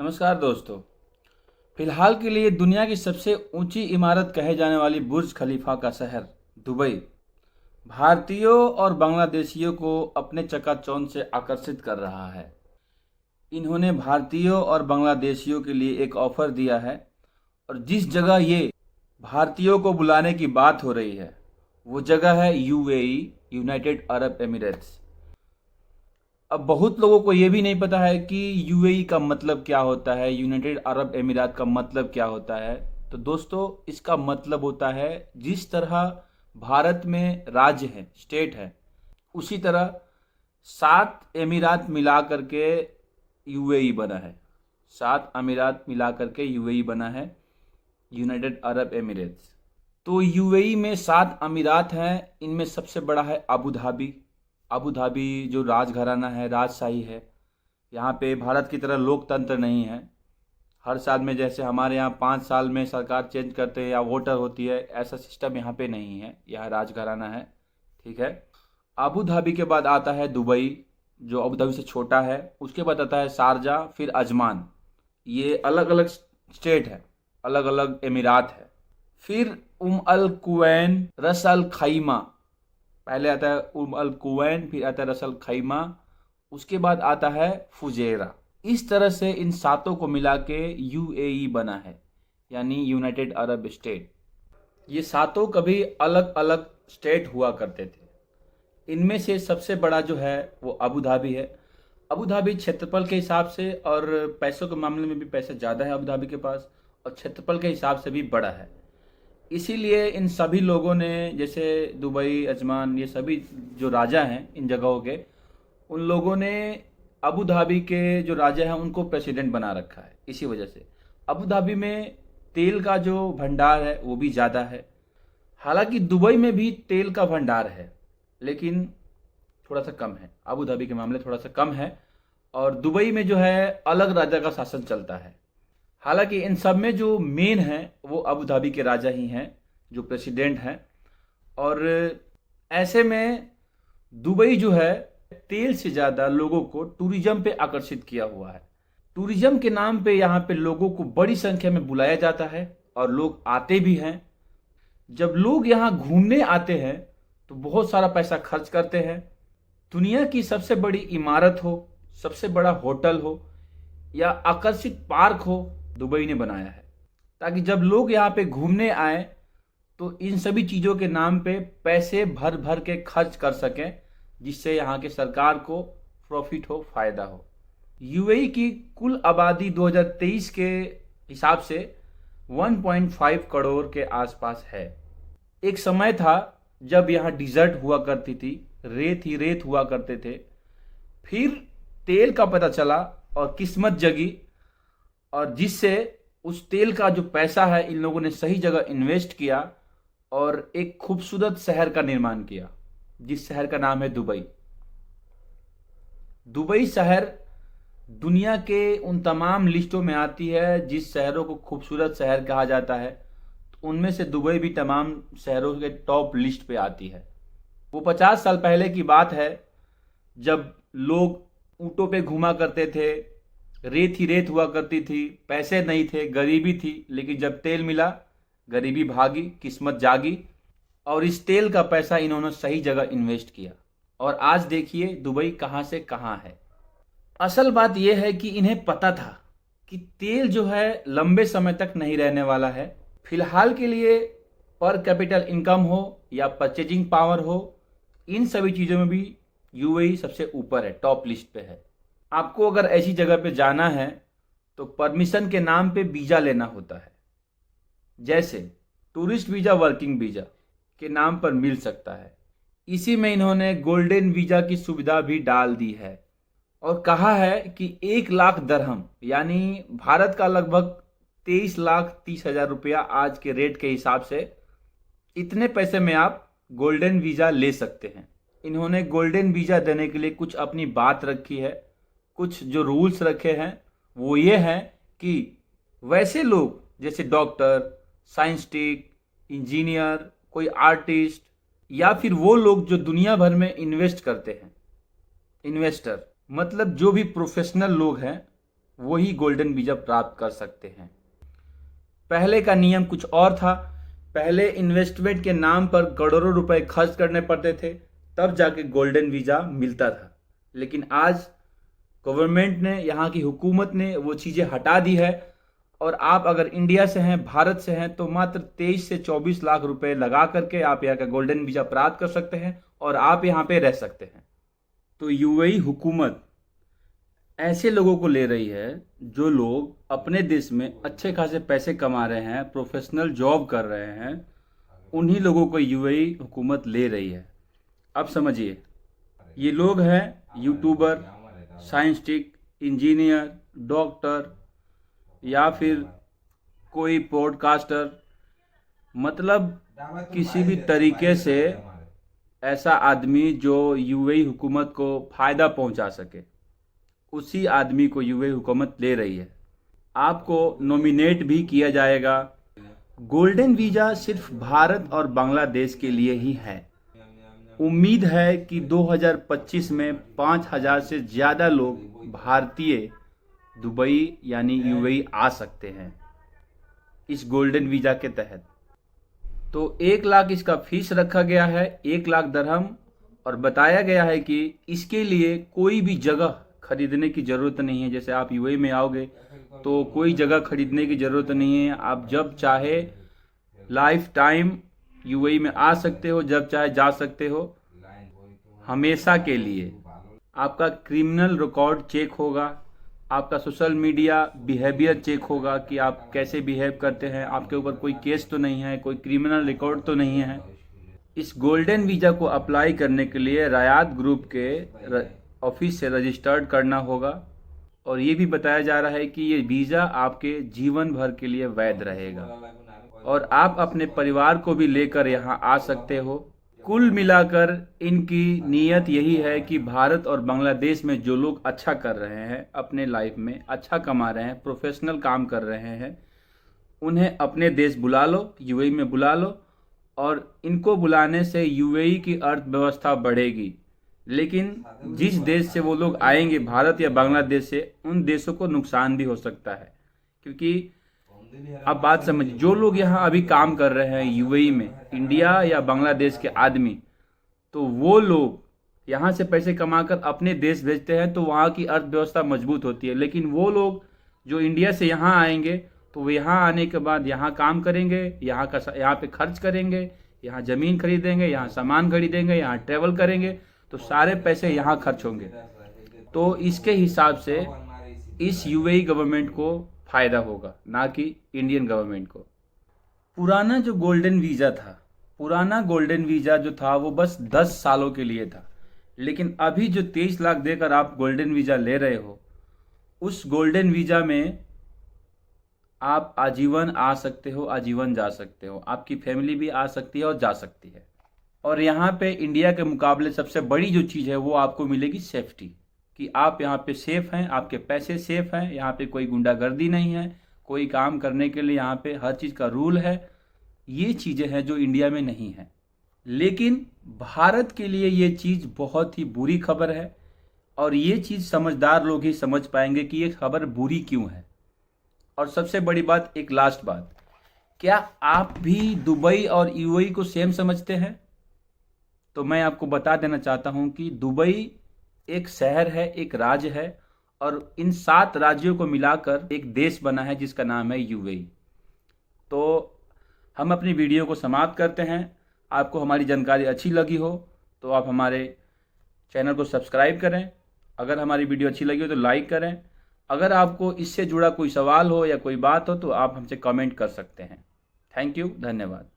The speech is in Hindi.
नमस्कार दोस्तों। फिलहाल के लिए दुनिया की सबसे ऊंची इमारत कहे जाने वाली बुर्ज खलीफा का शहर दुबई भारतीयों और बांग्लादेशियों को अपने चकाचौंध से आकर्षित कर रहा है। इन्होंने भारतीयों और बांग्लादेशियों के लिए एक ऑफर दिया है और जिस जगह ये भारतीयों को बुलाने की बात हो रही है वो जगह है यूएई, यूनाइटेड अरब एमिरेट्स। अब बहुत लोगों को ये भी नहीं पता है कि यूएई का मतलब क्या होता है, यूनाइटेड अरब अमीरात का मतलब क्या होता है। तो दोस्तों, इसका मतलब होता है जिस तरह भारत में राज्य है, स्टेट है, उसी तरह 7 अमीरात मिला करके यूएई बना है। 7 अमीरात मिला करके यूएई बना है, यूनाइटेड अरब एमिरेट्स। तो यूएई में 7 अमीरात हैं। इनमें सबसे बड़ा है अबू धाबी। अबू धाबी जो राजघराना है, राजशाही है। यहाँ पे भारत की तरह लोकतंत्र नहीं है। हर साल में जैसे हमारे यहाँ 5 साल में सरकार चेंज करते हैं या वोटर होती है, ऐसा सिस्टम यहाँ पे नहीं है। यहाँ राजघराना है, ठीक है। अबू धाबी के बाद आता है दुबई, जो अबू धाबी से छोटा है। उसके बाद आता है शारजा, फिर अजमान। ये अलग अलग स्टेट है, अलग अलग एमिरात है। फिर अल कुवैन, रस अल खैमा। पहले आता है अल कुवैन, फिर आता है रस अल खैमा, उसके बाद आता है फुजेरा। इस तरह से इन 7 को मिला के यूएई बना है, यानी यूनाइटेड अरब स्टेट। ये 7 कभी अलग अलग स्टेट हुआ करते थे। इनमें से सबसे बड़ा जो है वो अबू धाबी है। अबू धाबी क्षेत्रफल के हिसाब से और पैसों के मामले में भी पैसे ज़्यादा है अबू धाबी के पास, और क्षेत्रफल के हिसाब से भी बड़ा है। इसीलिए इन सभी लोगों ने, जैसे दुबई, अजमान, ये सभी जो राजा हैं इन जगहों के, उन लोगों ने अबू धाबी के जो राजा हैं उनको प्रेसिडेंट बना रखा है। इसी वजह से अबू धाबी में तेल का जो भंडार है वो भी ज़्यादा है। हालांकि दुबई में भी तेल का भंडार है, लेकिन थोड़ा सा कम है। अबू धाबी के मामले थोड़ा सा कम है, और दुबई में जो है अलग राजा का शासन चलता है। हालांकि इन सब में जो मेन है वो अबू धाबी के राजा ही हैं, जो प्रेसिडेंट हैं। और ऐसे में दुबई जो है तेल से ज़्यादा लोगों को टूरिज्म पे आकर्षित किया हुआ है। टूरिज्म के नाम पे यहाँ पे लोगों को बड़ी संख्या में बुलाया जाता है और लोग आते भी हैं। जब लोग यहाँ घूमने आते हैं तो बहुत सारा पैसा खर्च करते हैं। दुनिया की सबसे बड़ी इमारत हो, सबसे बड़ा होटल हो या आकर्षित पार्क हो, दुबई ने बनाया है, ताकि जब लोग यहाँ पे घूमने आए तो इन सभी चीज़ों के नाम पे पैसे भर भर के खर्च कर सकें, जिससे यहाँ के सरकार को प्रॉफिट हो, फायदा हो। यूएई की कुल आबादी 2023 के हिसाब से 1.5 करोड़ के आसपास है। एक समय था जब यहाँ डिजर्ट हुआ करती थी, रेत ही रेत हुआ करते थे। फिर तेल का पता चला और किस्मत जगी, और जिससे उस तेल का जो पैसा है इन लोगों ने सही जगह इन्वेस्ट किया और एक खूबसूरत शहर का निर्माण किया, जिस शहर का नाम है दुबई। दुबई शहर दुनिया के उन तमाम लिस्टों में आती है जिस शहरों को खूबसूरत शहर कहा जाता है, तो उनमें से दुबई भी तमाम शहरों के टॉप लिस्ट पे आती है। वो 50 साल पहले की बात है, जब लोग ऊँटों पे घूमा करते थे, रेत ही रेत हुआ करती थी, पैसे नहीं थे, गरीबी थी। लेकिन जब तेल मिला, गरीबी भागी, किस्मत जागी, और इस तेल का पैसा इन्होंने सही जगह इन्वेस्ट किया। और आज देखिए दुबई कहाँ से कहाँ है। असल बात यह है कि इन्हें पता था कि तेल जो है लंबे समय तक नहीं रहने वाला है। फिलहाल के लिए पर कैपिटल इनकम हो या परचेजिंग पावर हो, इन सभी चीज़ों में भी यूएई सबसे ऊपर है, टॉप लिस्ट पे है। आपको अगर ऐसी जगह पे जाना है तो परमिशन के नाम पे वीज़ा लेना होता है। जैसे टूरिस्ट वीज़ा, वर्किंग वीज़ा के नाम पर मिल सकता है। इसी में इन्होंने गोल्डन वीज़ा की सुविधा भी डाल दी है और कहा है कि 1 लाख दरहम, यानी भारत का लगभग 23,30,000 रुपया आज के रेट के हिसाब से, इतने पैसे में आप गोल्डन वीज़ा ले सकते हैं। इन्होंने गोल्डन वीज़ा देने के लिए कुछ अपनी बात रखी है, कुछ जो रूल्स रखे हैं वो ये हैं कि वैसे लोग जैसे डॉक्टर, साइंटिस्ट, इंजीनियर, कोई आर्टिस्ट, या फिर वो लोग जो दुनिया भर में इन्वेस्ट करते हैं, इन्वेस्टर मतलब जो भी प्रोफेशनल लोग हैं, वही गोल्डन वीज़ा प्राप्त कर सकते हैं। पहले का नियम कुछ और था। पहले इन्वेस्टमेंट के नाम पर करोड़ों रुपए खर्च करने पड़ते थे, तब जाके गोल्डन वीज़ा मिलता था। लेकिन आज गवर्नमेंट ने, यहाँ की हुकूमत ने वो चीज़ें हटा दी है और आप अगर इंडिया से हैं, भारत से हैं, तो मात्र 23 से 24 लाख रुपए लगा करके आप यहाँ का गोल्डन वीज़ा प्राप्त कर सकते हैं और आप यहाँ पे रह सकते हैं। तो यूएई हुकूमत ऐसे लोगों को ले रही है जो लोग अपने देश में अच्छे खासे पैसे कमा रहे हैं, प्रोफेशनल जॉब कर रहे हैं, उन्हीं लोगों को यूएई हुकूमत ले रही है। अब समझिए, ये लोग हैं यूट्यूबर, साइंटिस्ट, इंजीनियर, डॉक्टर या फिर कोई पॉडकास्टर, मतलब किसी भी तरीके से ऐसा आदमी जो यूएई हुकूमत को फ़ायदा पहुंचा सके, उसी आदमी को यूएई हुकूमत ले रही है। आपको नॉमिनेट भी किया जाएगा। गोल्डन वीज़ा सिर्फ भारत और बांग्लादेश के लिए ही है। उम्मीद है कि 2025 में 5000 से ज़्यादा लोग भारतीय दुबई यानी यूएई आ सकते हैं इस गोल्डन वीज़ा के तहत। तो 1 लाख इसका फीस रखा गया है, 1 लाख दरहम, और बताया गया है कि इसके लिए कोई भी जगह खरीदने की ज़रूरत नहीं है। जैसे आप यूएई में आओगे तो कोई जगह खरीदने की ज़रूरत नहीं है। आप जब चाहे लाइफ टाइम यूएई में आ सकते हो, जब चाहे जा सकते हो, हमेशा के लिए। आपका क्रिमिनल रिकॉर्ड चेक होगा, आपका सोशल मीडिया बिहेवियर चेक होगा कि आप कैसे बिहेव करते हैं, आपके ऊपर कोई केस तो नहीं है, कोई क्रिमिनल रिकॉर्ड तो नहीं है। इस गोल्डन वीज़ा को अप्लाई करने के लिए रायात ग्रुप के ऑफिस से रजिस्टर्ड करना होगा और ये भी बताया जा रहा है कि ये वीज़ा आपके जीवन भर के लिए वैध रहेगा और आप अपने परिवार को भी लेकर यहाँ आ सकते हो। कुल मिलाकर इनकी नीयत यही है कि भारत और बांग्लादेश में जो लोग अच्छा कर रहे हैं, अपने लाइफ में अच्छा कमा रहे हैं, प्रोफेशनल काम कर रहे हैं, उन्हें अपने देश बुला लो, यूएई में बुला लो, और इनको बुलाने से यूएई की अर्थव्यवस्था बढ़ेगी। लेकिन जिस देश से वो लोग आएंगे, भारत या बांग्लादेश से, उन देशों को नुकसान भी हो सकता है। क्योंकि अब बात समझ, जो लोग यहाँ अभी काम कर रहे हैं यूएई में, इंडिया या बांग्लादेश के आदमी, तो वो लोग यहाँ से पैसे कमाकर अपने देश भेजते हैं तो वहाँ की अर्थव्यवस्था मजबूत होती है। लेकिन वो लोग जो इंडिया से यहाँ आएंगे तो वो यहाँ आने के बाद यहाँ काम करेंगे, यहाँ पे खर्च करेंगे, यहाँ ज़मीन खरीदेंगे, यहाँ सामान खरीदेंगे, यहाँ ट्रैवल करेंगे, तो सारे पैसे यहाँ खर्च होंगे। तो इसके हिसाब से इस यूएई गवर्नमेंट को फ़ायदा होगा, ना कि इंडियन गवर्नमेंट को। पुराना जो गोल्डन वीज़ा था, पुराना गोल्डन वीज़ा जो था वो बस 10 सालों के लिए था। लेकिन अभी जो 23 लाख देकर आप गोल्डन वीज़ा ले रहे हो, उस गोल्डन वीज़ा में आप आजीवन आ सकते हो, आजीवन जा सकते हो, आपकी फैमिली भी आ सकती है और जा सकती है। और यहाँ पे इंडिया के मुकाबले सबसे बड़ी जो चीज़ है वो आपको मिलेगी सेफ्टी, कि आप यहाँ पे सेफ़ हैं, आपके पैसे सेफ़ हैं, यहाँ पे कोई गुंडागर्दी नहीं है, कोई काम करने के लिए यहाँ पे हर चीज़ का रूल है। ये चीज़ें हैं जो इंडिया में नहीं है। लेकिन भारत के लिए ये चीज़ बहुत ही बुरी खबर है और ये चीज़ समझदार लोग ही समझ पाएंगे कि ये खबर बुरी क्यों है। और सबसे बड़ी बात, एक लास्ट बात, क्या आप भी दुबई और यूएई को सेम समझते हैं? तो मैं आपको बता देना चाहता हूँ कि दुबई एक शहर है, एक राज्य है, और इन 7 राज्यों को मिलाकर एक देश बना है जिसका नाम है यूएई। तो हम अपनी वीडियो को समाप्त करते हैं। आपको हमारी जानकारी अच्छी लगी हो तो आप हमारे चैनल को सब्सक्राइब करें। अगर हमारी वीडियो अच्छी लगी हो तो लाइक करें। अगर आपको इससे जुड़ा कोई सवाल हो या कोई बात हो तो आप हमसे कमेंट कर सकते हैं। थैंक यू, धन्यवाद।